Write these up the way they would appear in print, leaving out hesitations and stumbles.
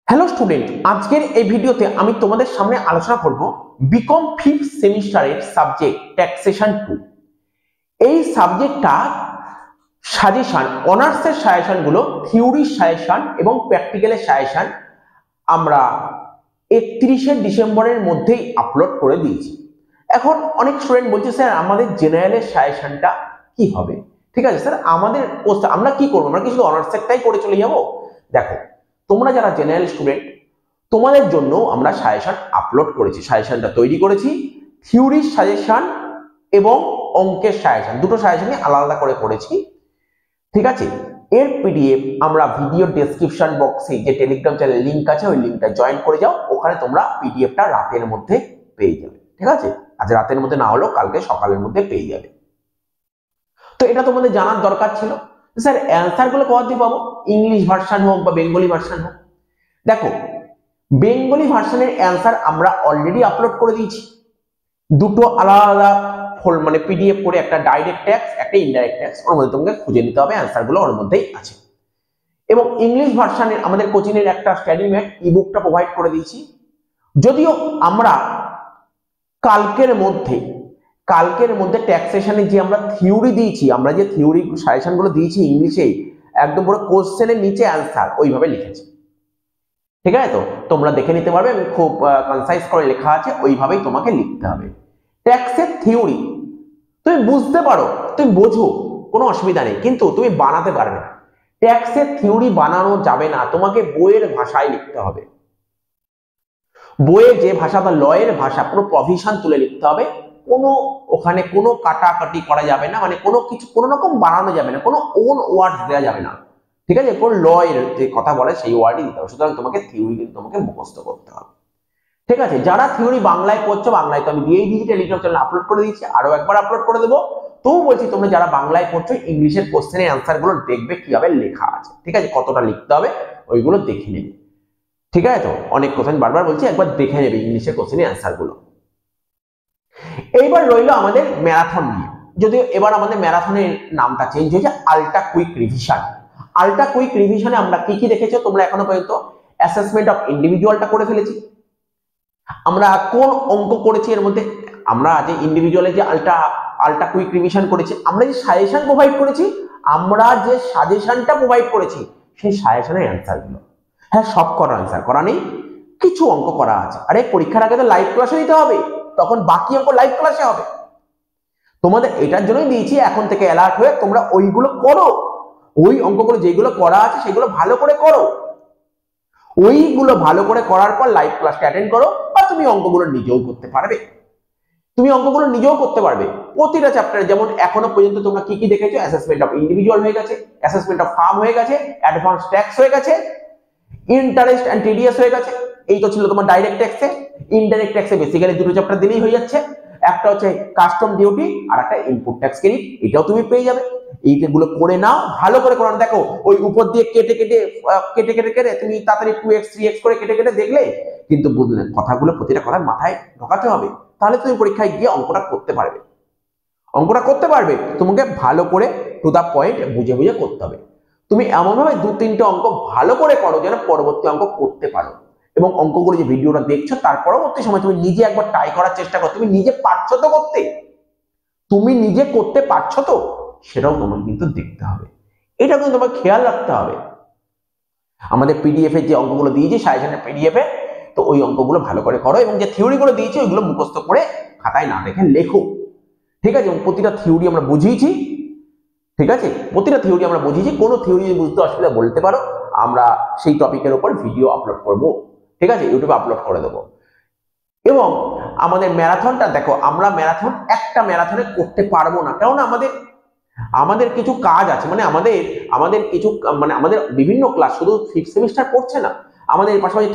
Hello student, আজকের এই ভিডিওতে আমি তোমাদের সামনে আলোচনা করব বিকম 5th সেমিস্টারের সাবজেক্ট ট্যাক্সেশন 2। এই সাবজেক্টটা সাজেশন, অনার্সের সাজেশন গুলো, থিওরির সাজেশন এবং প্র্যাকটিক্যালের সাজেশন আমরা 31শে ডিসেম্বরের মধ্যেই আপলোড করে দিয়েছি। এখন অনেক স্টুডেন্ট বলছে স্যার আমাদের জেনারেলের সাজেশনটা কি হবে? ঠিক আছে স্যার, আমাদের আমরা কি করবো? আমরা কি শুধু অনার্সেরটাই করে চলে যাব? দেখো, তোমরা যারা জেনারেল স্টুডেন্ট, তোমাদের জন্য আমরা সাজেশন আপলোড করেছি, সাজেশনটা তৈরি করেছি। থিওরির সাজেশন এবং অঙ্কের সাজেশন, দুটো সাজেশনই আলাদা আলাদা করে করেছি। ঠিক আছে, এর পিডিএফ আমরা ভিডিও ডেসক্রিপশন বক্সে যে টেলিগ্রাম চ্যানেল লিংক আছে ওই লিংকটা জয়েন করে যাও, ওখানে তোমরা পিডিএফটা রাতের মধ্যে পেয়ে যাবে। ঠিক আছে, আজ রাতের মধ্যে না হলেও কালকে সকালের মধ্যে পেয়ে যাবে। তো এটা তোমাদের জানার দরকার ছিল। স্যার অ্যান্সার গুলো কোথা দিয়ে পাবো? ইংলিশ ভার্সন হোক বা বেঙ্গলি ভার্সন হোক। দেখো, বেঙ্গলি ভার্সনের অ্যান্সার আমরা অলরেডি আপলোড করে দিয়েছি, দুটো আলাদা আলাদা মানে পিডিএফ করে, একটা ডাইরেক্ট ট্যাক্স, একটা ইনডাইরেক্ট ট্যাক্স। ওর মধ্যে তোমাকে খুঁজে নিতে হবে, অ্যান্সার গুলো ওর মধ্যেই আছে। এবং ইংলিশ ভার্সনের আমাদের কোচিং এর একটা স্টাডি ম্যাট ইবুকটা প্রোভাইড করে দিয়েছি। যদিও আমরা কালকের মধ্যে ট্যাক্সেশনে যে আমরা থিওরি দিয়েছি, আমরা যে থিওরি সাজেশন গুলো দিয়েছি ইংলিশে, একদম পুরো কোশ্চেনের নিচে অ্যান্সার ওইভাবে লিখেছি। ঠিক আছে, তো তোমরা দেখে নিতে পারবে, আমি খুব কনসাইজ করে লেখা আছে, ওইভাবেই তোমাকে লিখতে হবে। ট্যাক্সের থিওরি তুমি বুঝতে পারো, তুমি বোঝো, কোনো অসুবিধা নেই, কিন্তু তুমি বানাতে পারবে না। ট্যাক্সের থিওরি বানানো যাবে না, তোমাকে বইয়ের ভাষায় লিখতে হবে। বইয়ের যে ভাষা বা লয়ের ভাষা, পুরো প্রভিশন তুলে লিখতে হবে। ওখানে কোনো কাটাকাটি করা যাবে না, মানে কোনো কিছু কোনো রকম বানানো যাবে না, কোনো ওন ওয়ার্ড দেওয়া যাবে না। ঠিক আছে, পুরো লয়ের যে কথা বলে সেই ওয়ার্ডই দিতে হবে। সুতরাং তোমাকে থিওরি কিন্তু তোমাকে মুখস্থ করতে হবে। ঠিক আছে, যারা থিওরি বাংলায় পড়ছো, বাংলায় তো আমি দিয়েই দিয়েছি, টেলিগ্রাম চ্যানেল আপলোড করে দিয়েছি, আরো একবার আপলোড করে দেবো। তবু বলছি, তোমরা যারা বাংলায় পড়ছো, ইংলিশের কোশ্চেনের অ্যান্সার গুলো দেখবে কিভাবে লেখা আছে। ঠিক আছে, কতটা লিখতে হবে ওইগুলো দেখে নেবে। ঠিক আছে, তো অনেক কোশ্চেন বারবার বলছি, একবার দেখে নেবে ইংলিশের কোশ্চেনের অ্যান্সার গুলো। এইবার রইল আমাদের ম্যারাথন নিয়ে। যদিও এবার আমাদের ম্যারাথনের নামটা চেঞ্জ হয়েছে, ultra quick revision. Ultra quick রিভিশনে আমরা কি কি দেখেছো তোমরা এখনো পর্যন্ত? অ্যাসেসমেন্ট অফ ইন্ডিভিজুয়ালটা করে ফেলেছি। আমরা কোন অঙ্ক করেছি এর মধ্যে? আমরা যে ইন্ডিভিজুয়ালে যে আল্ট্রা কুইক রিভিশন করেছি, আমরা যে সাজেশন প্রোভাইড করেছি, সেই সাজেশনের অ্যান্সার গুলো, হ্যাঁ সব করা অ্যান্সার করা নেই, কিছু অঙ্ক করা আছে। আরে পরীক্ষার আগে তো লাইভ ক্লাসে দিতে হবে, তখন বাকি অঙ্ক লাইভ ক্লাসে হবে। তোমাদের এটার জন্যই দিয়েছি, এখন থেকে অ্যালার্ট হয়ে তোমরা ওইগুলো করো। ওই অঙ্কগুলো যেগুলো করা আছে সেগুলো ভালো করে করো। ওইগুলো ভালো করে করার পর লাইভ ক্লাসটা অ্যাটেন্ড করো, বা তুমি অঙ্কগুলো নিজেও করতে পারবে। প্রতিটা চ্যাপ্টারে, যেমন এখনো পর্যন্ত তোমরা কি কি দেখেছো? অ্যাসেসমেন্ট অফ ইন্ডিভিজুয়াল হয়ে গেছে, অ্যাসেসমেন্ট অফ ফার্ম হয়ে গেছে, অ্যাডভান্স ট্যাক্স হয়ে গেছে, ইন্টারেস্ট এন্ড টিডিএস হয়ে গেছে। এই তো ছিল তোমার ডাইরেক্ট ট্যাক্সে। ইনডাইরেক্ট ট্যাক্সে বেসিক্যালি দুটো চ্যাপ্টার দিলেই হয়ে যাচ্ছে, একটা হচ্ছে কাস্টম ডিউটি আর একটা ইনপুট ট্যাক্স ক্রেডিট, এটাও তুমি পেয়ে যাবে। এইগুলো করে নাও, ভালো করে করো। দেখো, ওই উপর দিয়ে কেটে কেটে তুমি তাড়াতাড়ি 2x 3x করে কেটে কেটে দেখলে কিন্তু বুঝলে কথাগুলো, প্রতিটা কথা মাথায় ঢোকাতে হবে, তাহলে তুমি পরীক্ষায় গিয়ে অঙ্কটা করতে পারবে। তোমাকে ভালো করে টু দা পয়েন্ট বুঝে বুঝে করতে হবে। তুমি এমনভাবে 2-3টে অঙ্ক ভালো করে করো যেন পরবর্তী অঙ্ক করতে পারো। এবং অঙ্কগুলো যে ভিডিওটা দেখছো, তার পরবর্তী সময় তুমি নিজে একবার ট্রাই করার চেষ্টা করো। তুমি নিজে পারছো তো করতে? তুমি নিজে করতে পারছো তো? সেটাও তোমাকে কিন্তু দেখতে হবে, এটা কিন্তু তোমাকে খেয়াল রাখতে হবে। আমাদের পিডিএফ এর যে অঙ্কগুলো দিয়েছি সাজেশনের পিডিএফ এ, তো ওই অঙ্কগুলো ভালো করে করো, এবং যে থিওরি গুলো দিয়েছি ওইগুলো মুখস্থ করে খাতায় না দেখে লেখো। ঠিক আছে, প্রতিটা থিওরি আমরা বুঝিয়েছি। ঠিক আছে, কোনো থিওরি বুঝতে অসুবিধা বলতে পারো, আমরা সেই টপিকের উপর ভিডিও আপলোড করব। ঠিক আছে, ইউটিউবে আপলোড করে দেবো। এবং আমাদের ম্যারাথনটা দেখো, আমরা একটা ম্যারাথনে করতে পারবো না, কারণ আমাদের কিছু কাজ আছে। মানে আমাদের বিভিন্ন ক্লাস, শুধু 5th সেমিস্টার পড়ছে না, আমাদের পাশাপাশি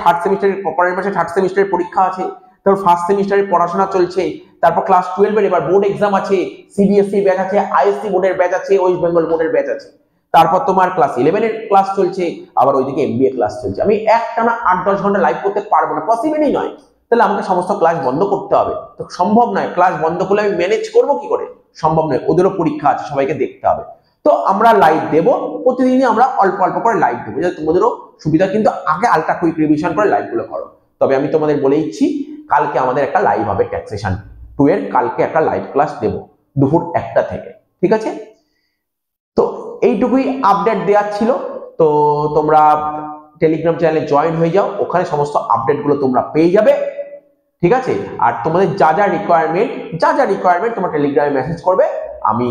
পরের মাসে থার্ড সেমিস্টারের পরীক্ষা আছে, তারপর ফার্স্ট সেমিস্টারের পড়াশোনা চলছে, তারপর ক্লাস 12 এর এবার বোর্ড এক্সাম আছে, সিবিএসসি ব্যাচ আছে, আইএসসি বোর্ডের ব্যাচ আছে, ওয়েস্ট বেঙ্গল বোর্ডের ব্যাচ আছে, তারপর তোমার ক্লাস 11 এর ক্লাস চলছে, আবার ওইদিকে এমবিএ ক্লাস চলছে। আমি একটানা 8-10 ঘন্টা লাইভ করতে পারবো না, পসিবলই নয়। তাহলে আমাকে সমস্ত ক্লাস বন্ধ করতে হবে, তো সম্ভব নয়। ক্লাস বন্ধ করলে আমি ম্যানেজ করবো কি করে? সম্ভব নয়, ওদেরও পরীক্ষা আছে, সবাইকে দেখতে হবে। তো আমরা লাইভ দেব, প্রতিদিনই আমরা অল্প অল্প করে লাইভ দেবো, যাতে তোমাদেরও সুবিধা। কিন্তু আগে আলট্রা কুইক রিভিশন করে লাইভগুলো করো। তবে আমি তোমাদের বলে দিচ্ছি, কালকে আমাদের একটা লাইভ হবে ট্যাক্সেশন 2 এর, কালকে একটা লাইভ ক্লাস দেব দুপুর 1টা থেকে, ঠিক আছে? তো এইটুকুই আপডেট দেওয়ার ছিল। তো তোমরা টেলিগ্রাম চ্যানেলে জয়েন হয়ে যাও, ওখানে সমস্ত আপডেটগুলো তোমরা পেয়ে যাবে, ঠিক আছে? আর তোমাদের যা যা রিকোয়ারমেন্ট তোমরা টেলিগ্রামে মেসেজ করবে, আমি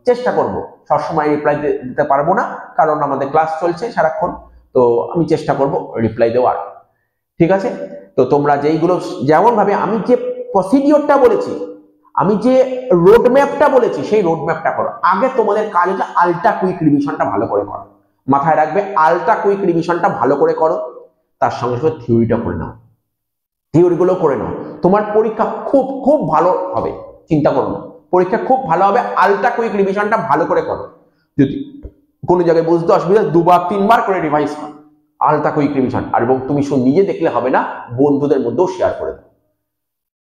চেষ্টা করব। সবসময় রিপ্লাই দিতে পারবো না, কারণ আমাদের ক্লাস চলছে সারাক্ষণ, তো আমি চেষ্টা করব রিপ্লাই দেওয়ার, ঠিক আছে? তো তোমরা যেইগুলো যেমন ভাবে আমি যে প্রসিডিওরটা বলেছি, আমি যে রোডম্যাপটা বলেছি, সেই রোডম্যাপটা করো। আগে তোমাদের কাজ হচ্ছে আলট্রা কুইক রিভিশনটা ভালো করে করো, মাথায় রাখবে আলট্রা কুইক রিভিশনটা ভালো করে করো, তার সঙ্গে সঙ্গে থিওরিটা করে নাও, থিওরিগুলো করে নাও। তোমার পরীক্ষা খুব খুব ভালো হবে, চিন্তা করো না, পরীক্ষা খুব ভালো হবে। আলট্রা কুইক রিভিশনটা ভালো করে করো। যদি কোনো জায়গায় বুঝতে অসুবিধা, 2-3 বার করে রিভাইজ করো আলট্রা কুইক রিভিশন। আর এবং তুমি শুধু নিজে দেখলে হবে না, বন্ধুদের মধ্যেও শেয়ার করে দাও।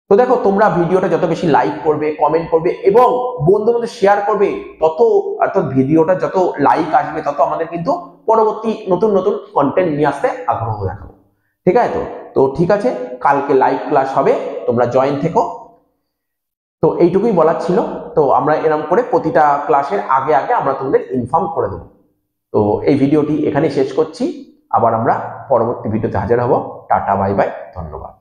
তো দেখো, তোমরা ভিডিওটা যত বেশি লাইক করবে, কমেন্ট করবে এবং বন্ধুদের মধ্যে শেয়ার করবে, তত অর্থাৎ ভিডিওটা যত লাইক আসবে, তত আমাদের কিন্তু পরবর্তী নতুন নতুন কন্টেন্ট নিয়ে আসতে আগ্রহ দেখাবো, ঠিক আছে? তো ঠিক আছে, কালকে লাইভ ক্লাস হবে, তোমরা জয়েন থেকো। তো এইটুকুই বলার ছিল। তো আমরা এরকম করে প্রতিটা ক্লাসের আগে আগে আমরা তোমাদের ইনফর্ম করে দেবো। তো এই ভিডিওটি এখানেই শেষ করছি, আবার আমরা পরবর্তী ভিডিওতে হাজির হব। টাটা, বাই বাই, ধন্যবাদ।